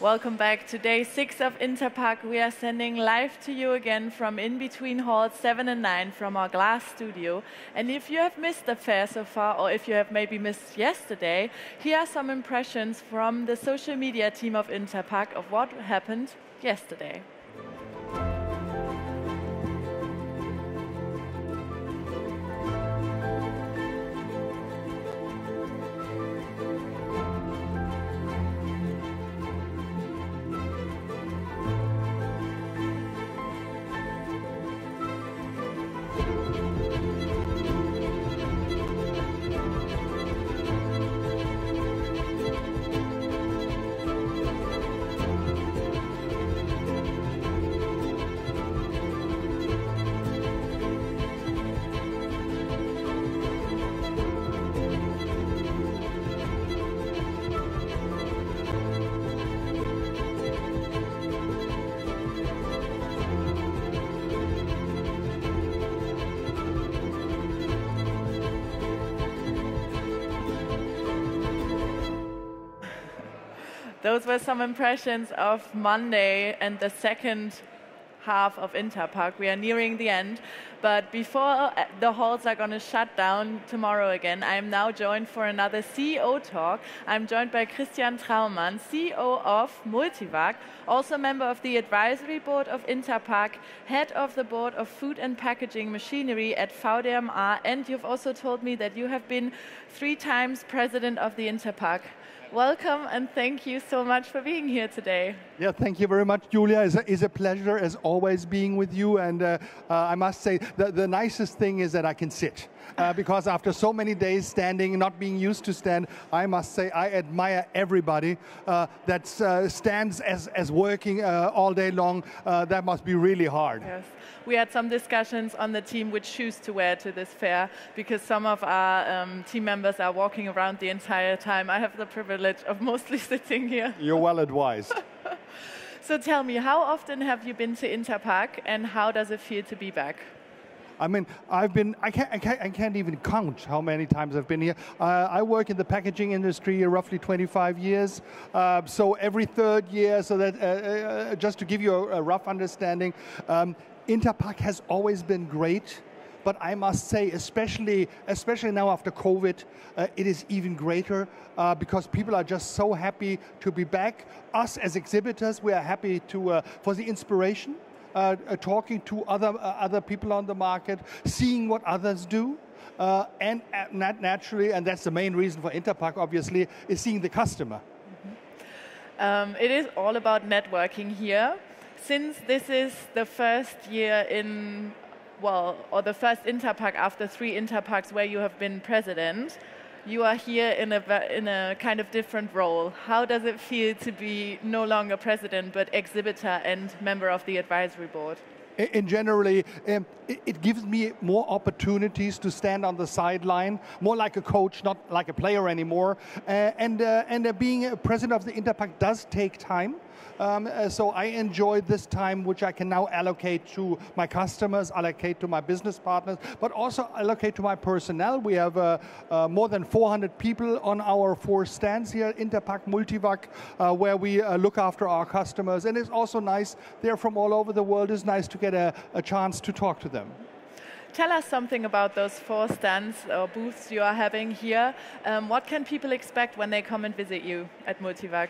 Welcome back to day 6 of INTERPACK. We are sending live to you again from in between halls 7 and 9 from our glass studio. And if you have missed the fair so far, or if you have maybe missed yesterday, here are some impressions from the social media team of INTERPACK of what happened yesterday. Those were some impressions of Monday and the second half of INTERPACK. We are nearing the end, but before the halls are going to shut down tomorrow again, I am now joined for another CEO talk. I'm joined by Traumann, CEO of Multivac, also member of the advisory board of INTERPACK, head of the board of food and packaging machinery at VDMA, and you've also told me that you have been 3 times president of the INTERPACK. Welcome and thank you so much for being here today. Yeah, thank you very much, Julia. It's a pleasure as always being with you. And I must say the nicest thing is that I can sit. Because after so many days standing, not being used to stand, I must say I admire everybody that stands as working all day long. That must be really hard. Yes. We had some discussions on the team which shoes to wear to this fair, because some of our team members are walking around the entire time. I have the privilege of mostly sitting here. You're well advised. So tell me, how often have you been to INTERPACK and how does it feel to be back? I mean, I can't even count how many times I've been here. I work in the packaging industry roughly 25 years, so every 3rd year, so that just to give you a rough understanding, INTERPACK has always been great, but I must say, especially now after COVID, it is even greater because people are just so happy to be back. Us as exhibitors, we are happy for the inspiration. Talking to other people on the market, seeing what others do, and naturally, and that's the main reason for INTERPACK, obviously, is seeing the customer. Mm-hmm. It is all about networking here. Since this is the first year or the first INTERPACK after 3 INTERPACKs where you have been president, you are here in a kind of different role. How does it feel to be no longer president, but exhibitor and member of the advisory board? In generally, it gives me more opportunities to stand on the sideline, more like a coach, not like a player anymore. And being a president of the INTERPACK does take time. So I enjoy this time, which I can now allocate to my customers, allocate to my business partners, but also allocate to my personnel. We have more than 400 people on our 4 stands here at INTERPACK Multivac, where we look after our customers. And it's also nice, they're from all over the world. It's nice to get a chance to talk to them. Tell us something about those 4 stands or booths you are having here. What can people expect when they come and visit you at Multivac?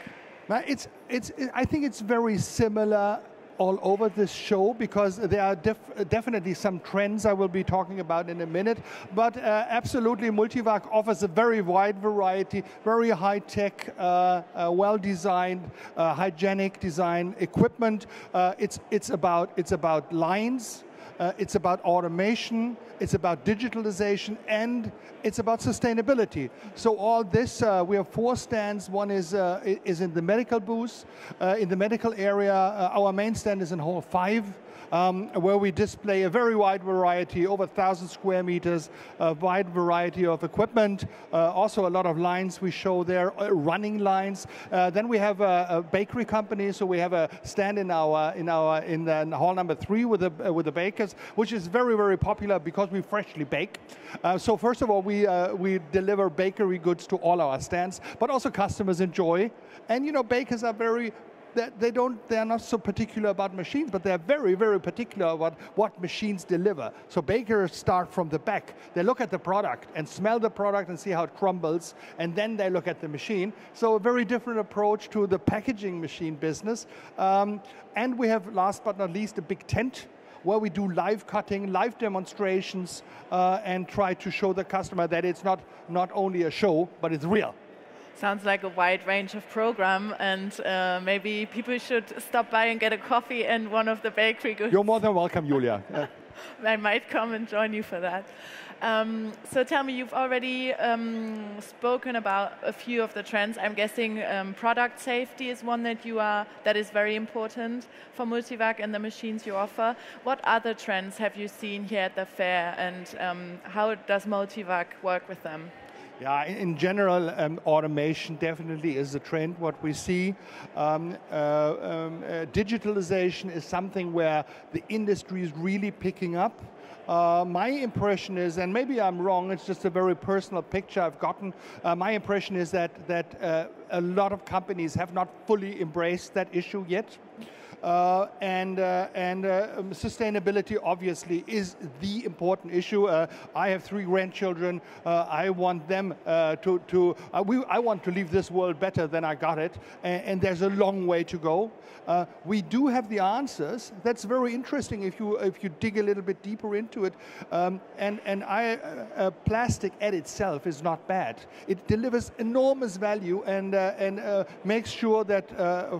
I think it's very similar all over this show, because there are definitely some trends I will be talking about in a minute. But absolutely, Multivac offers a very wide variety, very high-tech, well-designed, hygienic design equipment. It's about lines. It's about automation, it's about digitalization, and it's about sustainability. So all this, we have 4 stands. One is in the medical booth, in the medical area. Our main stand is in Hall 5. Where we display a very wide variety, over 1,000 square meters, a wide variety of equipment. Also a lot of lines we show there, running lines. Then we have a bakery company, so we have a stand in hall number 3 with the bakers, which is very, very popular because we freshly bake. So first of all, we deliver bakery goods to all our stands, but also customers enjoy. And you know, bakers are very they are not so particular about machines, but they're very, very particular about what machines deliver. So bakers start from the back. They look at the product and smell the product and see how it crumbles, and then they look at the machine. So a very different approach to the packaging machine business. And we have, last but not least, a big tent where we do live cutting, live demonstrations, and try to show the customer that it's not only a show, but it's real. Sounds like a wide range of program, and maybe people should stop by and get a coffee and one of the bakery goods. You're more than welcome, Julia. I might come and join you for that. So tell me, you've already spoken about a few of the trends. I'm guessing product safety is one that is very important for Multivac and the machines you offer. What other trends have you seen here at the fair, and how does Multivac work with them? Yeah, in general, automation definitely is a trend, what we see. Digitalization is something where the industry is really picking up. My impression is, and maybe I'm wrong, it's just a very personal picture I've gotten, my impression is that a lot of companies have not fully embraced that issue yet. Sustainability obviously is the important issue. I have 3 grandchildren. I want them I want to leave this world better than I got it, and there's a long way to go. We do have the answers. That's very interesting if you dig a little bit deeper into it. Plastic at itself is not bad. It delivers enormous value and makes sure that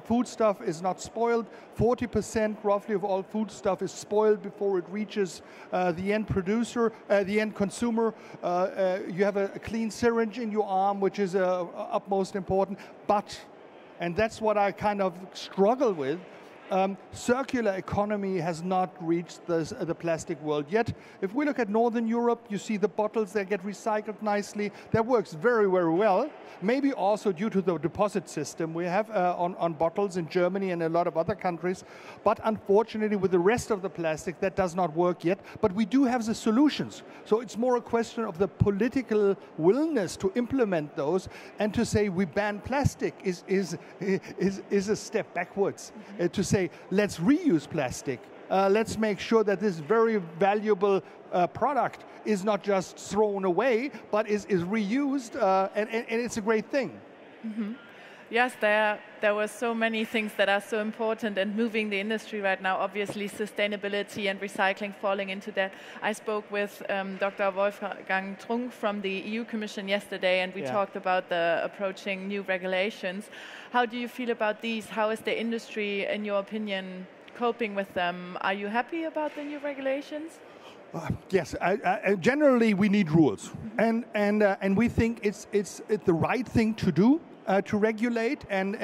foodstuff is not spoiled. 40% roughly of all foodstuff is spoiled before it reaches the end producer, the end consumer. You have a clean syringe in your arm, which is utmost important. But, and that's what I kind of struggle with, circular economy has not reached the plastic world yet. If we look at Northern Europe, you see the bottles, they get recycled nicely. That works very, very well. Maybe also due to the deposit system we have on bottles in Germany and a lot of other countries. But unfortunately, with the rest of the plastic, that does not work yet. But we do have the solutions. So it's more a question of the political willingness to implement those, and to say we ban plastic is a step backwards. To say, let's reuse plastic. Let's make sure that this very valuable product is not just thrown away, but is reused, and it's a great thing. Mm-hmm. Yes, there were so many things that are so important and moving the industry right now. Obviously, sustainability and recycling falling into that. I spoke with Dr. Wolfgang Trunk from the EU Commission yesterday, and we talked about the approaching new regulations. How do you feel about these? How is the industry, in your opinion, coping with them? Are you happy about the new regulations? Yes, generally we need rules, and we think it's the right thing to do. To regulate, and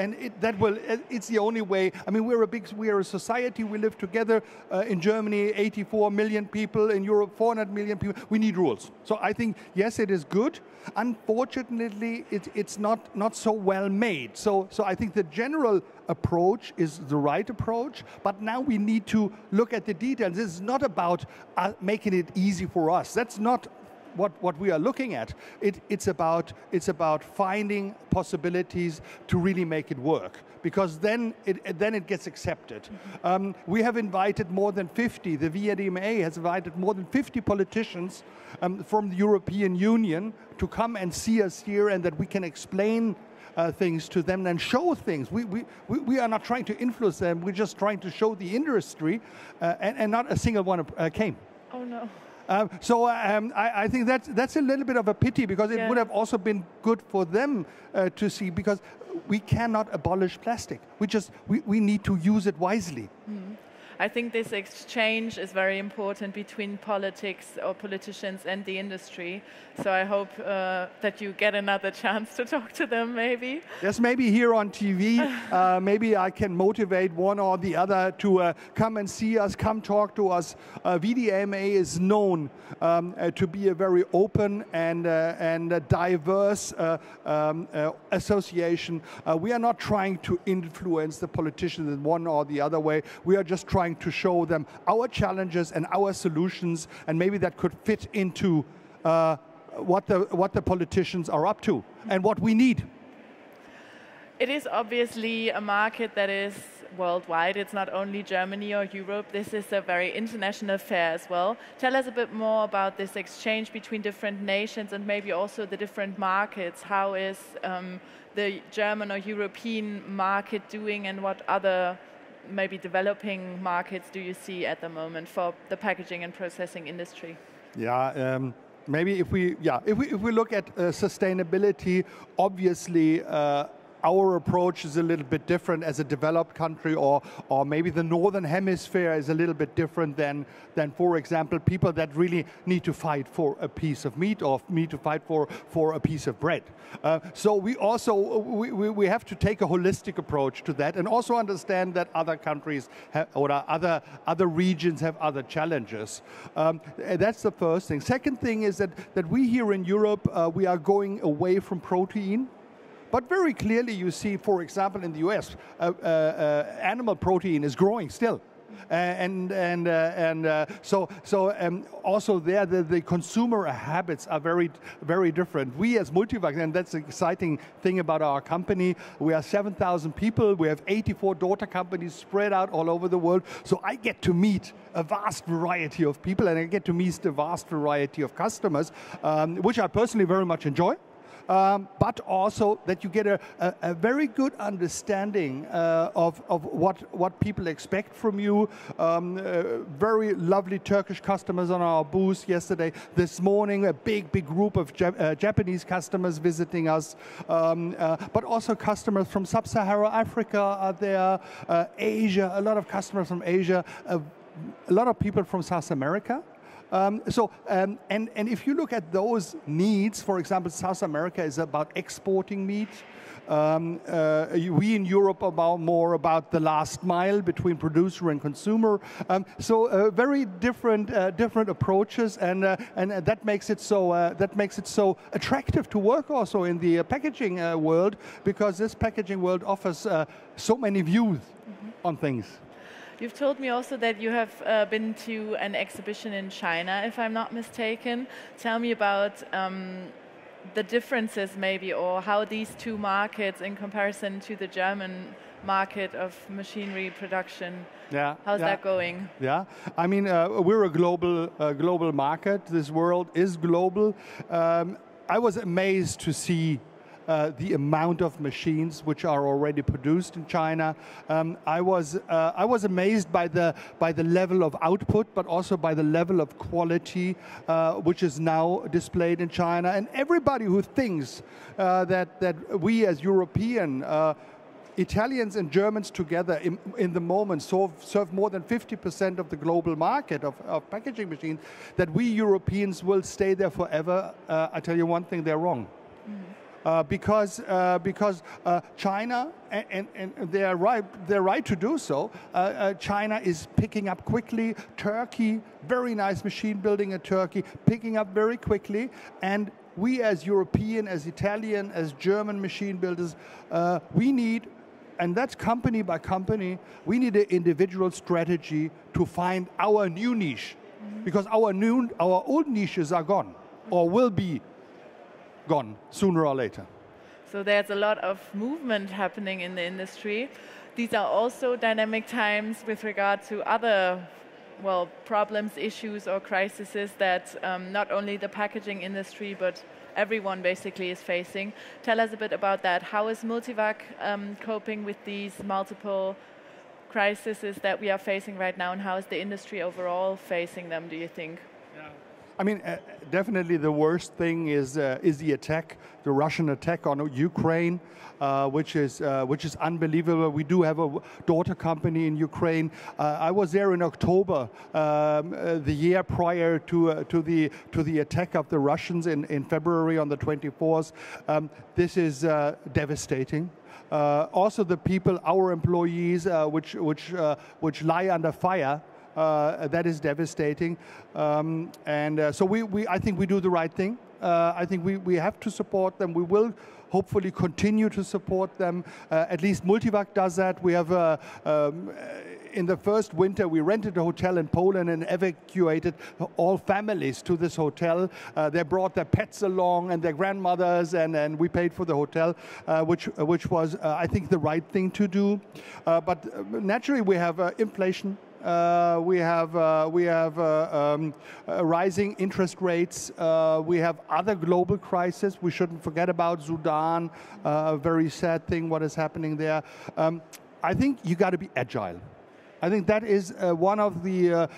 it's the only way. I mean, we are a society. We live together. In Germany, 84 million people. In Europe, 400 million people. We need rules. So I think yes, it is good. Unfortunately, it's not so well made. So I think the general approach is the right approach. But now we need to look at the details. This is not about making it easy for us. That's not what we are looking at. It's about finding possibilities to really make it work, because then it gets accepted. We have invited more than 50. The VDMA has invited more than 50 politicians from the European Union to come and see us here, and that we can explain things to them and show things. We are not trying to influence them. We're just trying to show the industry, and not a single one came. Oh no. I think that's a little bit of a pity, because it would have also been good for them to see, because we cannot abolish plastic. We need to use it wisely. Mm. I think this exchange is very important between politicians and the industry. So I hope that you get another chance to talk to them, maybe. Yes, maybe here on TV. Maybe I can motivate one or the other to come and see us, come talk to us. VDMA is known to be a very open and diverse association. We are not trying to influence the politicians in one or the other way. We are just trying to show them our challenges and our solutions, and maybe that could fit into what the politicians are up to and what we need. It is obviously a market that is worldwide. It's not only Germany or Europe. This is a very international affair as well. Tell us a bit more about this exchange between different nations and maybe also the different markets. How is the German or European market doing, and what other maybe developing markets do you see at the moment for the packaging and processing industry? Yeah, maybe if we look at sustainability, obviously our approach is a little bit different as a developed country, or maybe the northern hemisphere is a little bit different than for example, people that really need to fight for a piece of meat or need to fight for a piece of bread. So we also we have to take a holistic approach to that, and also understand that other countries have, or other regions have other challenges. That's the first thing. Second thing is that we here in Europe we are going away from protein. But very clearly you see, for example, in the US, animal protein is growing still. Also there the consumer habits are very, very different. We as Multivac, and that's the exciting thing about our company, we are 7,000 people, we have 84 daughter companies spread out all over the world. So I get to meet a vast variety of people, and I get to meet a vast variety of customers, which I personally very much enjoy. But also that you get a very good understanding of what people expect from you. Very lovely Turkish customers on our booth yesterday. This morning, a big group of Japanese customers visiting us. But also customers from Sub-Saharan Africa are there. Asia, a lot of customers from Asia. A lot of people from South America. And if you look at those needs, for example, South America is about exporting meat. We in Europe are more about the last mile between producer and consumer. Very different approaches, and that makes it so attractive to work also in the packaging world, because this packaging world offers so many views on things. You've told me also that you have been to an exhibition in China, if I'm not mistaken. Tell me about the differences maybe, or how these two markets in comparison to the German market of machinery production, how's that going? Yeah, I mean, we're a global market. This world is global. I was amazed to see the amount of machines which are already produced in China. I was amazed by the level of output, but also by the level of quality which is now displayed in China. And everybody who thinks that we as European, Italians and Germans together in the moment serve more than 50% of the global market of packaging machines, that we Europeans will stay there forever, I tell you one thing, they're wrong. Because China, and they're right to do so, China is picking up quickly. Turkey, very nice machine building in Turkey, picking up very quickly. And we as European, as Italian, as German machine builders, we need, and that's company by company, we need an individual strategy to find our new niche. Because our old niches are gone, or will be gone sooner or later. So there's a lot of movement happening in the industry. These are also dynamic times with regard to other, well, problems, issues or crises that not only the packaging industry but everyone basically is facing. Tell us a bit about that. How is Multivac coping with these multiple crises that we are facing right now, and how is the industry overall facing them, do you think? I mean, definitely the worst thing is the attack, the Russian attack on Ukraine, which is unbelievable. We do have a daughter company in Ukraine. I was there in October, the year prior to the attack of the Russians in February on the 24th. This is devastating. Also, the people, our employees, which lie under fire. That is devastating, so I think we do the right thing. I think we have to support them. We will hopefully continue to support them. At least Multivac does that. We have in the first winter, we rented a hotel in Poland and evacuated all families to this hotel. They brought their pets along and their grandmothers, and we paid for the hotel, which was, I think, the right thing to do. But naturally, we have inflation. We have rising interest rates. We have other global crises. We shouldn't forget about Sudan, a very sad thing, what is happening there. I think you got to be agile. I think that is one of the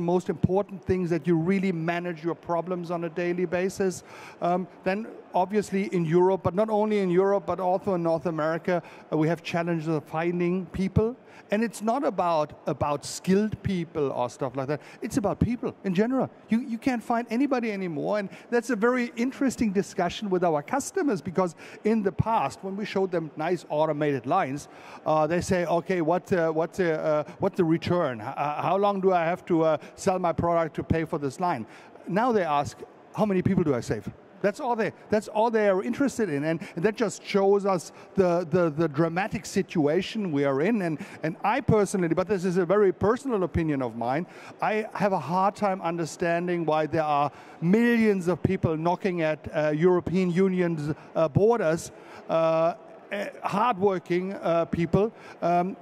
most important things, that you really manage your problems on a daily basis. Then obviously in Europe, but not only in Europe, but also in North America, we have challenges of finding people. And it's not about skilled people or stuff like that. It's about people in general. You can't find anybody anymore. And that's a very interesting discussion with our customers, because in the past, when we showed them nice automated lines, they say, okay, what's the return? How long do I have to sell my product to pay for this line? Now they ask, how many people do I save? That's all they are interested in, and that just shows us the dramatic situation we are in. And I personally, but this is a very personal opinion of mine, I have a hard time understanding why there are millions of people knocking at European Union's borders, hardworking people. And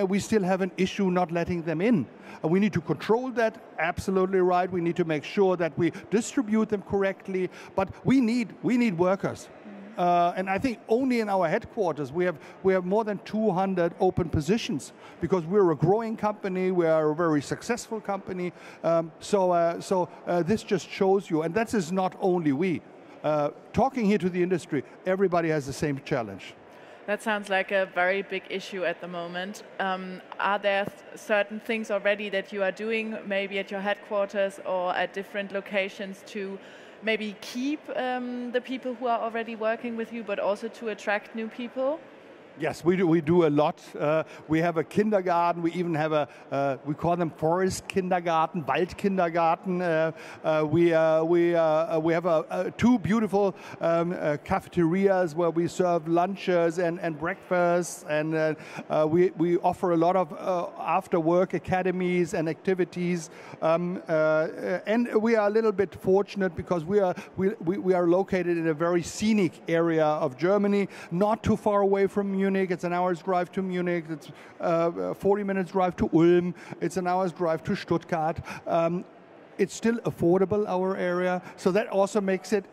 we still have an issue not letting them in. We need to control that, absolutely right. We need to make sure that we distribute them correctly, but we need workers. And I think only in our headquarters we have more than 200 open positions, because we're a growing company, we are a very successful company. So this just shows you, and that is not only we. Talking here to the industry, everybody has the same challenge. That sounds like a very big issue at the moment. Are there certain things already that you are doing, maybe at your headquarters or at different locations, to maybe keep the people who are already working with you, but also to attract new people? Yes, we do a lot. We have a kindergarten. We even have we call them forest kindergarten, Waldkindergarten. We have two beautiful cafeterias where we serve lunches and breakfasts, and we offer a lot of after-work academies and activities. And we are a little bit fortunate, because we are located in a very scenic area of Germany, not too far away from Munich. It's an hour's drive to Munich. It's 40 minutes drive to Ulm. It's an hour's drive to Stuttgart. It's still affordable, our area, so that also makes it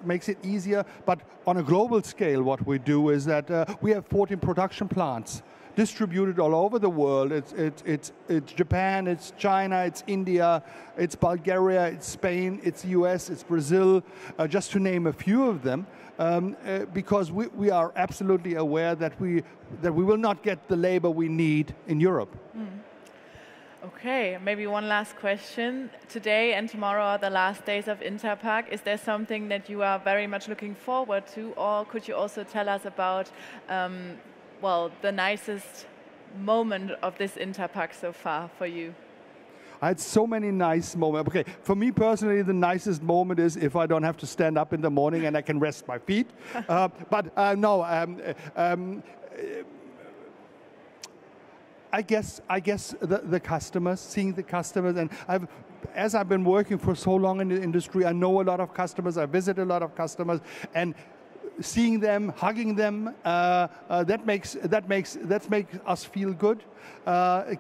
easier. But on a global scale, what we do is that we have 14 production plants distributed all over the world. It's Japan, it's China, it's India, it's Bulgaria, it's Spain, it's the US, it's Brazil, just to name a few of them. Because we are absolutely aware that we will not get the labor we need in Europe. Okay, maybe one last question. Today and tomorrow are the last days of INTERPACK. Is there something that you are very much looking forward to, or could you also tell us about, well, the nicest moment of this INTERPACK so far for you? I had so many nice moments. Okay, for me personally, the nicest moment is if I don't have to stand up in the morning and I can rest my feet. I guess the customers, seeing the customers, and as I've been working for so long in the industry, I know a lot of customers, I visit a lot of customers, and seeing them, hugging them, that makes us feel good.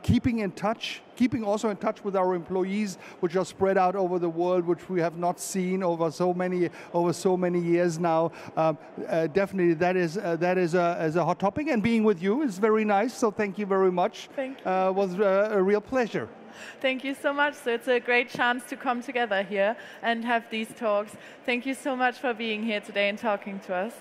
Keeping also in touch with our employees, which are spread out over the world, which we have not seen over so many years now. Definitely, that is a hot topic. And being with you is very nice. So thank you very much. Thank you. It was a real pleasure. Thank you so much. So it's a great chance to come together here and have these talks. Thank you so much for being here today and talking to us.